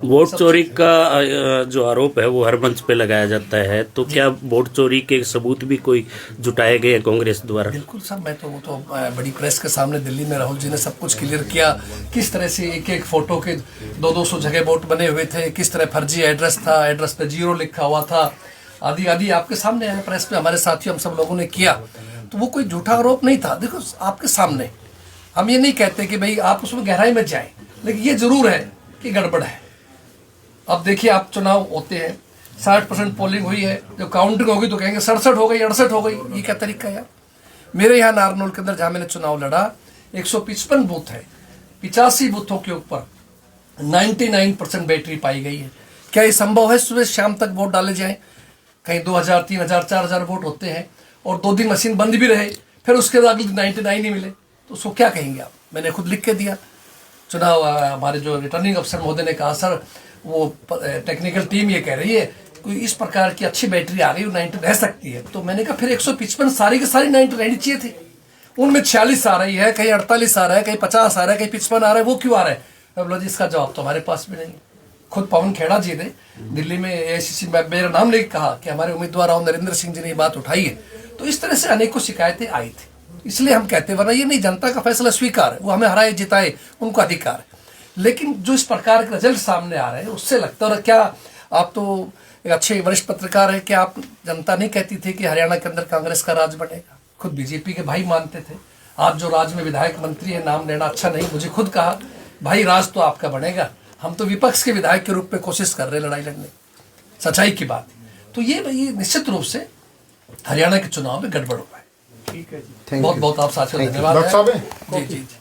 Vote चोरी का जो आरोप है वो हर मंच पे लगाया जाता है, तो क्या वोट चोरी के सबूत भी कोई जुटाए गए हैं कांग्रेस द्वारा? बिल्कुल सब, मैं तो वो तो बड़ी प्रेस के सामने दिल्ली में राहुल जी ने सब कुछ क्लियर किया, किस तरह से एक एक फोटो के 200 जगह वोट बने हुए थे, किस तरह फर्जी एड्रेस था, एड्रेस पे 0 लिखा हुआ था, आदि आदि आपके सामने आया प्रेस पे, हमारे साथियों हम सब लोगों ने किया। तो वो कोई झूठा आरोप नहीं था, देखो आपके सामने। हम ये नहीं कहते कि भाई आप उसमें गहराई में जाए, लेकिन ये जरूर है कि गड़बड़ है। अब देखिए, आप चुनाव होते हैं, 60% पोलिंग हुई है, जो काउंटिंग होगी तो कहेंगे 67 हो गई, 68 हो गई। ये क्या तरीका है यार? मेरे यहाँ नारनौल के अंदर जहां मैंने चुनाव लड़ा, 155 बूथ है, 85 बूथों के ऊपर 99% बैटरी पाई गई है। क्या ये संभव है सुबह शाम तक वोट डाले जाएं? कहीं 2000, 3000, 4000 वोट होते हैं और 2 दिन मशीन बंद भी रहे, फिर उसके बाद अगले 99 ही मिले, तो उसको क्या कहेंगे आप? मैंने खुद लिख के दिया चुनाव। हमारे जो रिटर्निंग अफसर महोदय ने कहा, सर वो टेक्निकल टीम ये कह रही है कोई इस प्रकार की अच्छी बैटरी आ गई, वो 90 रह सकती है। तो मैंने कहा फिर 155 सारी की सारी 90 रहनी चाहिए थी। उनमें 46 आ रही है, कहीं 48 आ रहा है, कहीं 50 आ रहा है, कहीं 55 आ रहा है, वो क्यों आ रहा है? अब लो जी, इसका जवाब तो हमारे पास भी नहीं। खुद पवन खेड़ा जी ने दिल्ली में एआईसीसी में मेरा नाम लेकर कहा कि हमारे उम्मीदवार राव नरेंद्र सिंह जी ने ये बात उठाई है। तो इस तरह से अनेकों शिकायतें आई थी, इसलिए हम कहते, वरना ये नहीं, जनता का फैसला स्वीकार है, वो हमें हराए जिताए उनका अधिकार है। लेकिन जो इस प्रकार के रिजल्ट सामने आ रहे हैं, उससे लगता है, क्या आप तो एक अच्छे वरिष्ठ पत्रकार है, क्या आप जनता नहीं कहती थी कि हरियाणा के अंदर कांग्रेस का राज बनेगा? खुद बीजेपी के भाई मानते थे। आप जो राज्य में विधायक मंत्री है, नाम लेना अच्छा नहीं, मुझे खुद कहा भाई राज तो आपका बनेगा, हम तो विपक्ष के विधायक के रूप में कोशिश कर रहे हैं लड़ाई लड़ने। सच्चाई की बात। तो ये निश्चित रूप से हरियाणा के चुनाव में गड़बड़ हुआ है। ठीक है जी, बहुत बहुत आप साथियों धन्यवाद। डॉक्टर साहब जी जी जी।